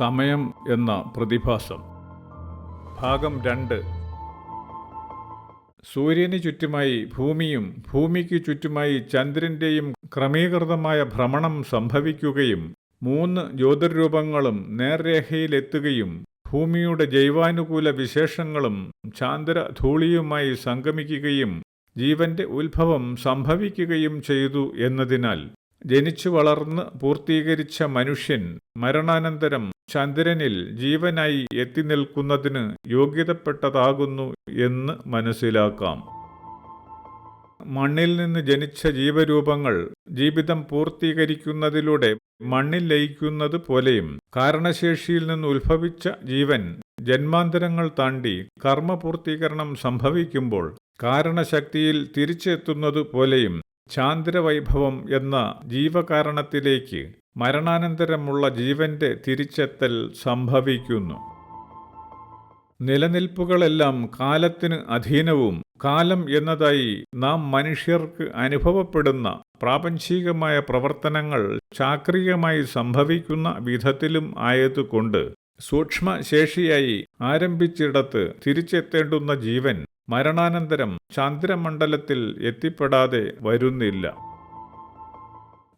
സമയം എന്ന പ്രതിഭാസം. ഭാഗം 2. സൂര്യന് ചുറ്റുമായി ഭൂമിയും ഭൂമിക്ക് ചുറ്റുമായി ചന്ദ്രൻ്റെയും ക്രമീകൃതമായ ഭ്രമണം സംഭവിക്കുകയും 3 ജ്യോതിർരൂപങ്ങളും നേർരേഖയിലെത്തുകയും ഭൂമിയുടെ ജൈവാനുകൂല വിശേഷങ്ങളും ചാന്ദ്രധൂളിയുമായി സംഗമിക്കുകയും ജീവന്റെ ഉത്ഭവം സംഭവിക്കുകയും ചെയ്തു എന്നതിനാൽ ജനിച്ചു വളർന്ന് പൂർത്തീകരിച്ച മനുഷ്യൻ മരണാനന്തരം ചന്ദ്രനിൽ ജീവനായി എത്തിനിൽക്കുന്നതിന് യോഗ്യതപ്പെട്ടതാകുന്നു എന്ന് മനസ്സിലാക്കാം. മണ്ണിൽ നിന്ന് ജനിച്ച ജീവരൂപങ്ങൾ ജീവിതം പൂർത്തീകരിക്കുന്നതിലൂടെ മണ്ണിൽ ലയിക്കുന്നത് പോലെയും കാരണശേഷിയിൽ നിന്ന് ഉത്ഭവിച്ച ജീവൻ ജന്മാന്തരങ്ങൾ താണ്ടി കർമ്മപൂർത്തീകരണം സംഭവിക്കുമ്പോൾ കാരണശക്തിയിൽ തിരിച്ചെത്തുന്നത് പോലെയും ചാന്ദ്രവൈഭവം എന്ന ജീവകാരണത്തിലേക്ക് മരണാനന്തരമുള്ള ജീവന്റെ തിരിച്ചെത്തൽ സംഭവിക്കുന്നു. നിലനിൽപ്പുകളെല്ലാം കാലത്തിന് അധീനവും കാലം എന്നതായി നാം മനുഷ്യർക്ക് അനുഭവപ്പെടുന്ന പ്രാപഞ്ചികമായ പ്രവർത്തനങ്ങൾ ചാക്രികമായി സംഭവിക്കുന്ന വിധത്തിലും ആയതുകൊണ്ട് സൂക്ഷ്മശേഷിയായി ആരംഭിച്ചിടത്ത് തിരിച്ചെത്തേണ്ടുന്ന ജീവൻ മരണാനന്തരം ചന്ദ്രമണ്ഡലത്തിൽ എത്തിപ്പെടാതെ വരുന്നില്ല.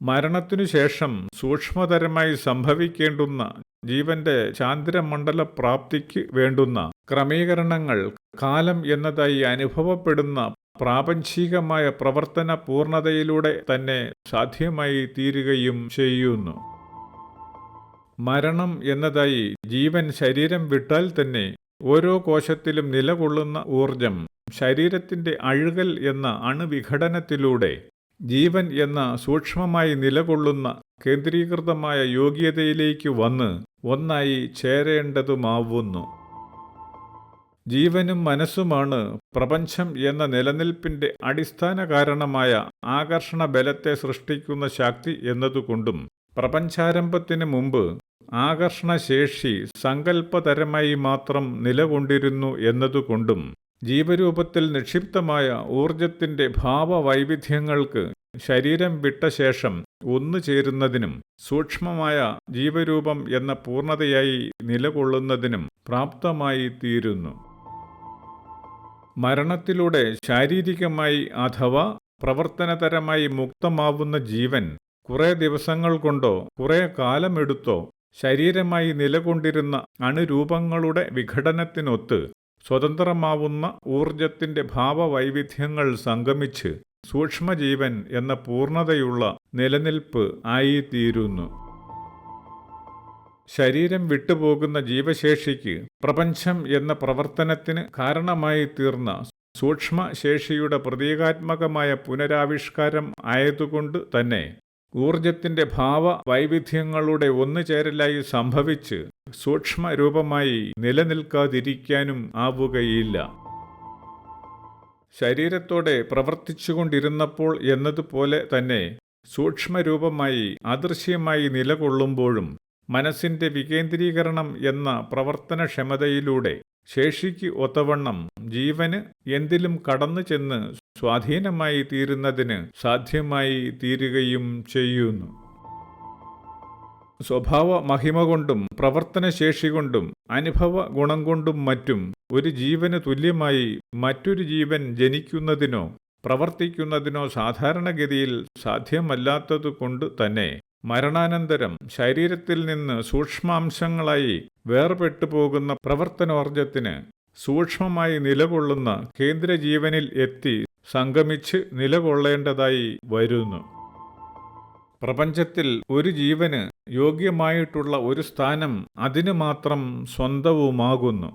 മരണത്തിനുശേഷം സൂക്ഷ്മതരമായി സംഭവിക്കേണ്ടുന്ന ജീവന്റെ ചാന്ദ്രമണ്ഡല പ്രാപ്തിക്ക് വേണ്ടുന്ന ക്രമീകരണങ്ങൾ കാലം എന്നതായി അനുഭവപ്പെടുന്ന പ്രാപഞ്ചികമായ പ്രവർത്തന പൂർണ്ണതയിലൂടെ തന്നെ സാധ്യമായി തീരുകയും ചെയ്യുന്നു. മരണം എന്നതായി ജീവൻ ശരീരം വിട്ടാൽ തന്നെ ഓരോ കോശത്തിലും നിലകൊള്ളുന്ന ഊർജം ശരീരത്തിന്റെ അഴുകൽ എന്ന അണുവിഘടനത്തിലൂടെ ജീവൻ എന്ന സൂക്ഷ്മമായി നിലകൊള്ളുന്ന കേന്ദ്രീകൃതമായ യോഗ്യതയിലേക്ക് വന്ന് ഒന്നായി ചേരേണ്ടതുമാവുന്നു. ജീവനും മനസ്സുമാണ് പ്രപഞ്ചം എന്ന നിലനിൽപ്പിന്റെ അടിസ്ഥാന കാരണമായ ആകർഷണ ബലത്തെ സൃഷ്ടിക്കുന്ന ശക്തി എന്നതുകൊണ്ടും പ്രപഞ്ചാരംഭത്തിന് മുമ്പ് ആകർഷണശേഷി സങ്കല്പതരമായി മാത്രം നിലകൊണ്ടിരുന്നു എന്നതുകൊണ്ടും ജീവരൂപത്തിൽ നിക്ഷിപ്തമായ ഊർജത്തിന്റെ ഭാവവൈവിധ്യങ്ങൾക്ക് ശരീരം വിട്ട ശേഷം ഒന്നുചേരുന്നതിനും സൂക്ഷ്മമായ ജീവരൂപം എന്ന പൂർണ്ണതയായി നിലകൊള്ളുന്നതിനും പ്രാപ്തമായി തീരുന്നു. മരണത്തിലൂടെ ശാരീരികമായി അഥവാ പ്രവർത്തനതരമായി മുക്തമാവുന്ന ജീവൻ കുറേ ദിവസങ്ങൾ കൊണ്ടോ കുറേ കാലമെടുത്തോ ശരീരമായി നിലകൊണ്ടിരുന്ന അണുരൂപങ്ങളുടെ വിഘടനത്തിനൊത്ത് സ്വതന്ത്രമാവുന്ന ഊർജത്തിന്റെ ഭാവവൈവിധ്യങ്ങൾ സംഗമിച്ച് സൂക്ഷ്മജീവൻ എന്ന പൂർണ്ണതയുള്ള നിലനിൽപ്പ് ആയിത്തീരുന്നു. ശരീരം വിട്ടുപോകുന്ന ജീവശേഷിക്ക് പ്രപഞ്ചം എന്ന പ്രവർത്തനത്തിന് കാരണമായി തീർന്ന സൂക്ഷ്മശേഷിയുടെ പ്രതീകാത്മകമായ പുനരാവിഷ്കാരം ആയതുകൊണ്ട് തന്നെ ഊർജത്തിന്റെ ഭാവവൈവിധ്യങ്ങളുടെ ഒന്നുചേരലായി സംഭവിച്ച് സൂക്ഷ്മരൂപമായി നിലനിൽക്കാതിരിക്കാനും ആവുകയില്ല. ശരീരത്തോടെ പ്രവർത്തിച്ചുകൊണ്ടിരുന്നപ്പോൾ എന്നതുപോലെ തന്നെ സൂക്ഷ്മരൂപമായി അദൃശ്യമായി നിലകൊള്ളുമ്പോഴും മനസ്സിന്റെ വികേന്ദ്രീകരണം എന്ന പ്രവർത്തനക്ഷമതയിലൂടെ ശേഷിക്ക് ഒത്തവണ്ണം ജീവന് എന്തിലും കടന്നു ചെന്ന് സ്വാധീനമായി തീരുന്നതിന് സാധ്യമായി തീരുകയും ചെയ്യുന്നു. സ്വഭാവ മഹിമ കൊണ്ടും പ്രവർത്തനശേഷി കൊണ്ടും അനുഭവ ഗുണം കൊണ്ടും മറ്റും ഒരു ജീവന് തുല്യമായി മറ്റൊരു ജീവൻ ജനിക്കുന്നതിനോ പ്രവർത്തിക്കുന്നതിനോ സാധാരണഗതിയിൽ സാധ്യമല്ലാത്തതുകൊണ്ട് തന്നെ മരണാനന്തരം ശരീരത്തിൽ നിന്ന് സൂക്ഷ്മാംശങ്ങളായി വേർപെട്ടു പോകുന്ന പ്രവർത്തനോർജത്തിന് സൂക്ഷ്മമായി നിലകൊള്ളുന്ന കേന്ദ്രജീവനിൽ എത്തി സംഗമിച്ച് നിലകൊള്ളേണ്ടതായി വരുന്നു. പ്രപഞ്ചത്തിൽ ഒരു ജീവന് യോഗ്യമായിട്ടുള്ള ഒരു സ്ഥാനം അതിനു മാത്രം സ്വന്തവുമാകുന്നു.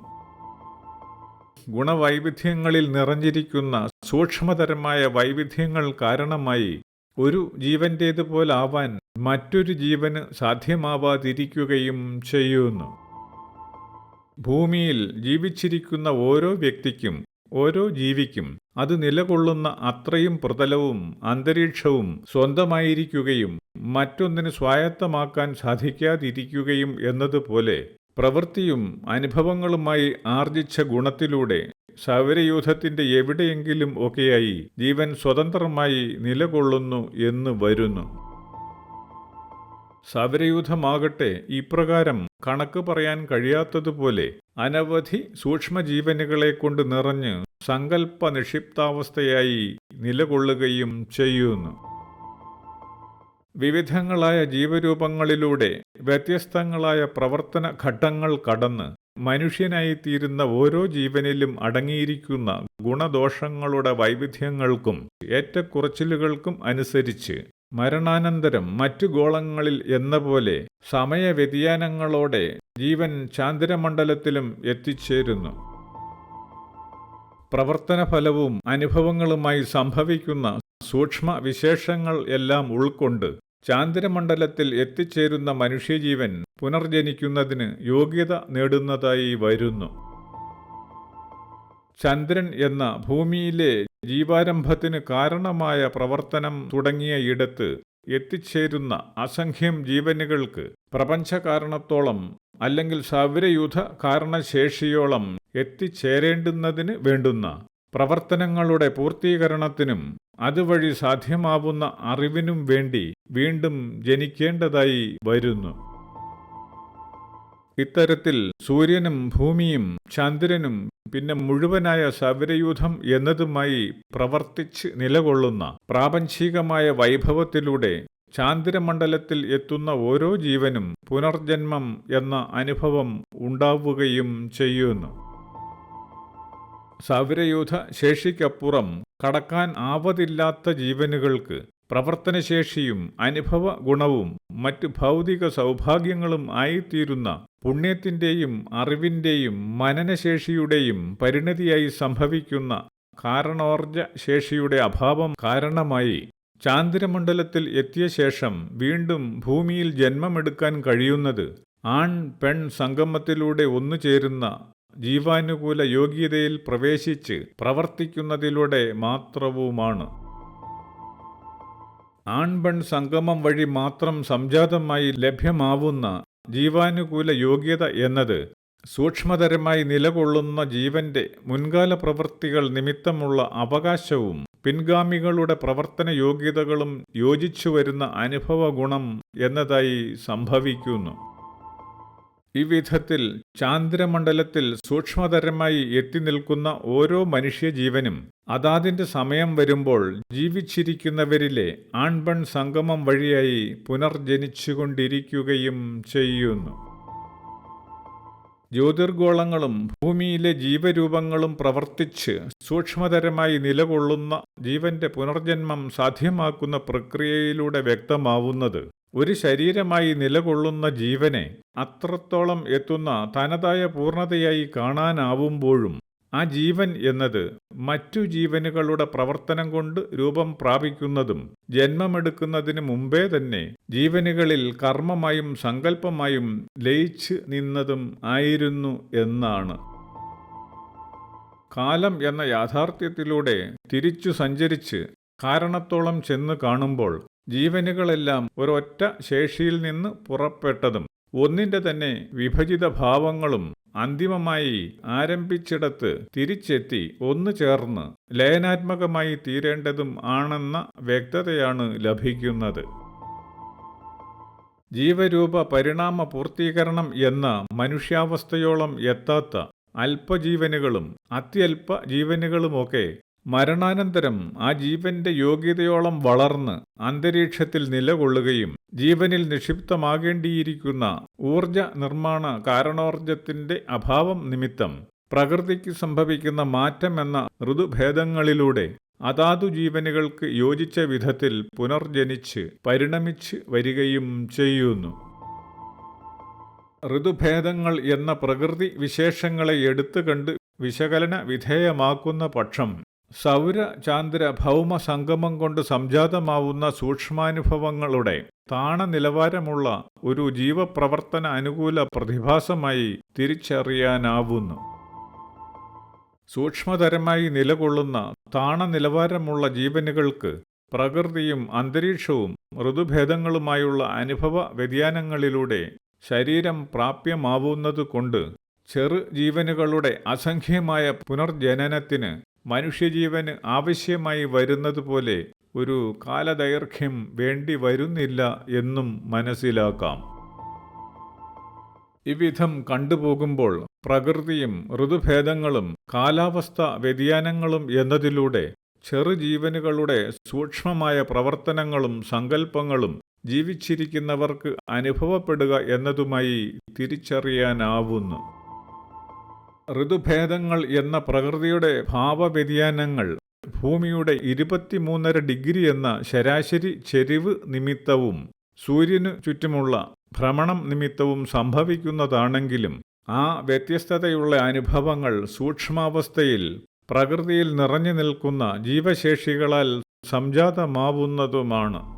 ഗുണവൈവിധ്യങ്ങളിൽ നിറഞ്ഞിരിക്കുന്ന സൂക്ഷ്മതരമായ വൈവിധ്യങ്ങൾ കാരണമായി ഒരു ജീവന്റേതുപോലാവാൻ മറ്റൊരു ജീവന് സാധ്യമാവാതിരിക്കുകയും ചെയ്യുന്നു. ഭൂമിയിൽ ജീവിച്ചിരിക്കുന്ന ഓരോ വ്യക്തിക്കും ഓരോ ജീവിക്കും അത് നിലകൊള്ളുന്ന അത്രയും പ്രതലവും അന്തരീക്ഷവും സ്വന്തമായിരിക്കുകയും മറ്റൊന്നിന് സ്വായത്തമാക്കാൻ സാധിക്കാതിരിക്കുകയും എന്നതുപോലെ പ്രവൃത്തിയും അനുഭവങ്ങളുമായി ആർജിച്ച ഗുണത്തിലൂടെ സൗരയൂഥത്തിന്റെ എവിടെയെങ്കിലും ഒക്കെയായി ജീവൻ സ്വതന്ത്രമായി നിലകൊള്ളുന്നു എന്ന് വരുന്നു. സൗരയൂഥമാകട്ടെ ഇപ്രകാരം കണക്ക് പറയാൻ കഴിയാത്തതുപോലെ അനവധി സൂക്ഷ്മജീവനുകളെ കൊണ്ട് നിറഞ്ഞ് സങ്കല്പ നിക്ഷിപ്താവസ്ഥയായി നിലകൊള്ളുകയും ചെയ്യുന്നു. വിവിധങ്ങളായ ജീവരൂപങ്ങളിലൂടെ വ്യത്യസ്തങ്ങളായ പ്രവർത്തന ഘട്ടങ്ങൾ കടന്ന് മനുഷ്യനായിത്തീരുന്ന ഓരോ ജീവനിലും അടങ്ങിയിരിക്കുന്ന ഗുണദോഷങ്ങളുടെ വൈവിധ്യങ്ങൾക്കും ഏറ്റക്കുറച്ചിലുകൾക്കും അനുസരിച്ച് മരണാനന്തരം മറ്റു ഗോളങ്ങളിൽ എന്ന പോലെ സമയവ്യതിയാനങ്ങളോടെ ജീവൻ ചാന്ദ്രമണ്ഡലത്തിലും എത്തിച്ചേരുന്നു. പ്രവർത്തനഫലവും അനുഭവങ്ങളുമായി സംഭവിക്കുന്ന സൂക്ഷ്മ വിശേഷങ്ങൾ എല്ലാം ഉൾക്കൊണ്ട് ചാന്ദ്രമണ്ഡലത്തിൽ എത്തിച്ചേരുന്ന മനുഷ്യജീവൻ പുനർജനിക്കുന്നതിന് യോഗ്യത നേടുന്നതായി വരുന്നു. ചന്ദ്രൻ എന്ന ഭൂമിയിലെ ജീവാരംഭത്തിന് കാരണമായ പ്രവർത്തനം തുടങ്ങിയ ഇടത്ത് എത്തിച്ചേരുന്ന അസംഖ്യം ജീവനുകൾക്ക് പ്രപഞ്ചകാരണത്തോളം അല്ലെങ്കിൽ സൗരയൂഥ കാരണശേഷിയോളം എത്തിച്ചേരേണ്ടുന്നതിന് വേണ്ടുന്ന പ്രവർത്തനങ്ങളുടെ പൂർത്തീകരണത്തിനും അതുവഴി സാധ്യമാവുന്ന അറിവിനും വേണ്ടി വീണ്ടും ജനിക്കേണ്ടതായി വരുന്നു. ഇത്തരത്തിൽ സൂര്യനും ഭൂമിയും ചന്ദ്രനും പിന്നെ മുഴുവനായ സൗരയൂഥം എന്നതുമായി പ്രവർത്തിച്ച് നിലകൊള്ളുന്ന പ്രാപഞ്ചികമായ വൈഭവത്തിലൂടെ ചാന്ദ്രമണ്ഡലത്തിൽ എത്തുന്ന ഓരോ ജീവനും പുനർജന്മം എന്ന അനുഭവം ഉണ്ടാവുകയും ചെയ്യുന്നു. സൗരയൂഥ ശേഷിക്കപ്പുറം കടക്കാൻ ആവതില്ലാത്ത ജീവനുകൾക്ക് പ്രവർത്തനശേഷിയും അനുഭവ ഗുണവും മറ്റ് ഭൗതിക സൗഭാഗ്യങ്ങളും ആയിത്തീരുന്ന പുണ്യത്തിൻ്റെയും അറിവിൻ്റെയും മനനശേഷിയുടെയും പരിണതിയായി സംഭവിക്കുന്ന കാരണോർജ ശേഷിയുടെ അഭാവം കാരണമായി ചാന്ദ്രമണ്ഡലത്തിൽ എത്തിയ ശേഷം വീണ്ടും ഭൂമിയിൽ ജന്മമെടുക്കാൻ കഴിയുന്നത് ആൺ പെൺ സംഗമത്തിലൂടെ ഒന്നുചേരുന്ന ജീവാനുകൂല യോഗ്യതയിൽ പ്രവേശിച്ച് പ്രവർത്തിക്കുന്നതിലൂടെ മാത്രവുമാണ്. ആൺപെൺ സംഗമം വഴി മാത്രം സംജാതമായി ലഭ്യമാവുന്ന ജീവാനുകൂല യോഗ്യത എന്നത് സൂക്ഷ്മതരമായി നിലകൊള്ളുന്ന ജീവന്റെ മുൻകാല പ്രവൃത്തികൾ നിമിത്തമുള്ള അവകാശവും പിൻഗാമികളുടെ പ്രവർത്തന യോഗ്യതകളും യോജിച്ചു വരുന്ന അനുഭവ ഗുണം എന്നതായി സംഭവിക്കുന്നു. ഇവിധത്തിൽ ചാന്ദ്രമണ്ഡലത്തിൽ സൂക്ഷ്മതരമായി എത്തി നിൽക്കുന്ന ഓരോ മനുഷ്യജീവനും അതാതിൻ്റെ സമയം വരുമ്പോൾ ജീവിച്ചിരിക്കുന്നവരിലെ ആൺപെൺ സംഗമം വഴിയായി പുനർജനിച്ചുകൊണ്ടിരിക്കുകയും ചെയ്യുന്നു. ജ്യോതിർഗോളങ്ങളും ഭൂമിയിലെ ജീവരൂപങ്ങളും പ്രവർത്തിച്ച് സൂക്ഷ്മതരമായി നിലകൊള്ളുന്ന ജീവന്റെ പുനർജന്മം സാധ്യമാക്കുന്ന പ്രക്രിയയിലൂടെ വ്യക്തമാവുന്നത് ഒരു ശരീരമായി നിലകൊള്ളുന്ന ജീവനെ അത്രത്തോളം എത്തുന്ന തനതായ പൂർണ്ണതയായി കാണാനാവുമ്പോഴും ആ ജീവൻ എന്നത് മറ്റു ജീവനുകളുടെ പ്രവർത്തനം കൊണ്ട് രൂപം പ്രാപിക്കുന്നതും ജന്മമെടുക്കുന്നതിന് മുമ്പേ തന്നെ ജീവനുകളിൽ കർമ്മമായും സങ്കല്പമായും ലയിച്ച് നിന്നതും ആയിരുന്നു എന്നാണ്. കാലം എന്ന യാഥാർത്ഥ്യത്തിലൂടെ തിരിച്ചു സഞ്ചരിച്ച് കാരണത്തോളം ചെന്ന് കാണുമ്പോൾ ജീവനുകളെല്ലാം ഒരൊറ്റ ശേഷിയിൽ നിന്ന് പുറപ്പെട്ടതും ഒന്നിൻ്റെ തന്നെ വിഭജിത ഭാവങ്ങളും അന്തിമമായി ആരംഭിച്ചിടത്ത് തിരിച്ചെത്തി ഒന്നു ചേർന്ന് ലയനാത്മകമായി തീരേണ്ടതും ആണെന്ന വ്യക്തതയാണ് ലഭിക്കുന്നത്. ജീവരൂപ പരിണാമ പൂർത്തീകരണം എന്ന മനുഷ്യാവസ്ഥയോളം എത്താത്ത അല്പജീവനുകളും അത്യല്പ ജീവനുകളുമൊക്കെ മരണാനന്തരം ആ ജീവന്റെ യോഗ്യതയോളം വളർന്ന് അന്തരീക്ഷത്തിൽ നിലകൊള്ളുകയും ജീവനിൽ നിക്ഷിപ്തമാകേണ്ടിയിരിക്കുന്ന ഊർജ നിർമ്മാണ കാരണോർജത്തിന്റെ അഭാവം നിമിത്തം പ്രകൃതിക്ക് സംഭവിക്കുന്ന മാറ്റമെന്ന ഋതുഭേദങ്ങളിലൂടെ അതാതു ജീവനുകൾക്ക് യോജിച്ച വിധത്തിൽ പുനർജനിച്ച് പരിണമിച്ച് വരികയും ചെയ്യുന്നു. ഋതുഭേദങ്ങൾ എന്ന പ്രകൃതി വിശേഷങ്ങളെ എടുത്തുകണ്ട് വിശകലന വിധേയമാക്കുന്ന പക്ഷം സൗര ചാന്ദ്ര ഭൗമ സംഗമം കൊണ്ട് സംജാതമാവുന്ന സൂക്ഷ്മാനുഭവങ്ങളുടെ താണനിലവാരമുള്ള ഒരു ജീവപ്രവർത്തന അനുകൂല പ്രതിഭാസമായി തിരിച്ചറിയാനാവുന്നു. സൂക്ഷ്മതരമായി നിലകൊള്ളുന്ന താണനിലവാരമുള്ള ജീവനുകൾക്ക് പ്രകൃതിയും അന്തരീക്ഷവും ഋതുഭേദങ്ങളുമായുള്ള അനുഭവ വ്യതിയാനങ്ങളിലൂടെ ശരീരം പ്രാപ്യമാവുന്നതുകൊണ്ട് ചെറു ജീവനുകളുടെ അസംഖ്യമായ പുനർജനനത്തിന് മനുഷ്യജീവന് ആവശ്യമായി വരുന്നതുപോലെ ഒരു കാലദൈർഘ്യം വേണ്ടി വരുന്നില്ല എന്നും മനസ്സിലാക്കാം. ഇവിധം കണ്ടുപോകുമ്പോൾ പ്രകൃതിയും ഋതുഭേദങ്ങളും കാലാവസ്ഥ വ്യതിയാനങ്ങളും എന്നതിലൂടെ ചെറുജീവനുകളുടെ സൂക്ഷ്മമായ പ്രവർത്തനങ്ങളും സങ്കല്പങ്ങളും ജീവിച്ചിരിക്കുന്നവർക്ക് അനുഭവപ്പെടുക എന്നതുമായി തിരിച്ചറിയാനാവുന്നു. ഋതുഭേദങ്ങൾ എന്ന പ്രകൃതിയുടെ ഭാവവ്യതിയാനങ്ങൾ ഭൂമിയുടെ 23.5 ഡിഗ്രി എന്ന ശരാശരി ചെരിവ് നിമിത്തവും സൂര്യനു ചുറ്റുമുള്ള ഭ്രമണം നിമിത്തവും സംഭവിക്കുന്നതാണെങ്കിലും ആ വ്യത്യസ്തതയുള്ള അനുഭവങ്ങൾ സൂക്ഷ്മാവസ്ഥയിൽ പ്രകൃതിയിൽ നിറഞ്ഞു നിൽക്കുന്ന ജീവശേഷികളാൽ സംജാതമാവുന്നതുമാണ്.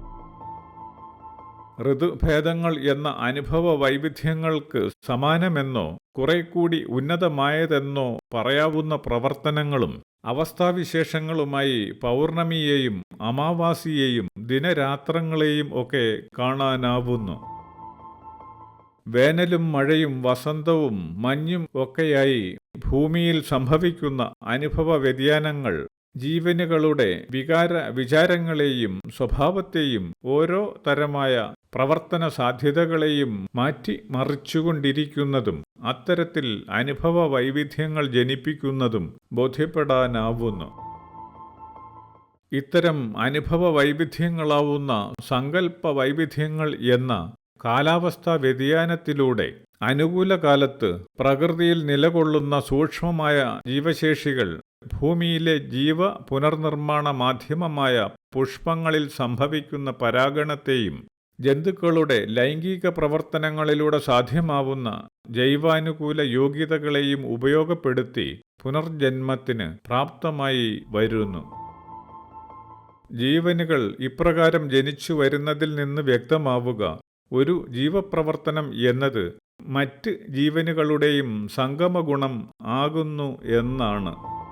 ഋതുഭേദങ്ങൾ എന്ന അനുഭവ വൈവിധ്യങ്ങൾക്ക് സമാനമെന്നോ കുറേക്കൂടി ഉന്നതമായതെന്നോ പറയാവുന്ന പ്രവർത്തനങ്ങളും അവസ്ഥാവിശേഷങ്ങളുമായി പൗർണമിയെയും അമാവാസിയെയും ദിനരാത്രങ്ങളെയും ഒക്കെ കാണാനാവുന്നു. വേനലും മഴയും വസന്തവും മഞ്ഞും ഒക്കെയായി ഭൂമിയിൽ സംഭവിക്കുന്ന അനുഭവ വ്യതിയാനങ്ങൾ ജീവനുകളുടെ വിചാരങ്ങളെയും സ്വഭാവത്തെയും ഓരോ തരമായ പ്രവർത്തന സാധ്യതകളെയും മാറ്റിമറിച്ചുകൊണ്ടിരിക്കുന്നതും അത്തരത്തിൽ അനുഭവ വൈവിധ്യങ്ങൾ ജനിപ്പിക്കുന്നതും ബോധ്യപ്പെടാനാവുന്നു. ഇത്തരം അനുഭവ വൈവിധ്യങ്ങളാവുന്ന സങ്കല്പ വൈവിധ്യങ്ങൾ എന്ന കാലാവസ്ഥാ വ്യതിയാനത്തിലൂടെ അനുകൂല കാലത്ത് പ്രകൃതിയിൽ നിലകൊള്ളുന്ന സൂക്ഷ്മമായ ജീവശേഷികൾ ഭൂമിയിലെ പുനർനിർമ്മാണ മാധ്യമമായ പുഷ്പങ്ങളിൽ സംഭവിക്കുന്ന പരാഗണത്തെയും ജന്തുക്കളുടെ ലൈംഗിക പ്രവർത്തനങ്ങളിലൂടെ സാധ്യമാവുന്ന ജൈവാനുകൂല യോഗ്യതകളെയും ഉപയോഗപ്പെടുത്തി പുനർജന്മത്തിന് പ്രാപ്തമായി വരുന്നു. ജീവനുകൾ ഇപ്രകാരം ജനിച്ചു വരുന്നതിൽ നിന്ന് വ്യക്തമാവുക ഒരു ജീവപ്രവർത്തനം എന്നത് മറ്റ് ജീവനുകളുടെയും സംഗമഗുണം ആകുന്നു എന്നാണ്.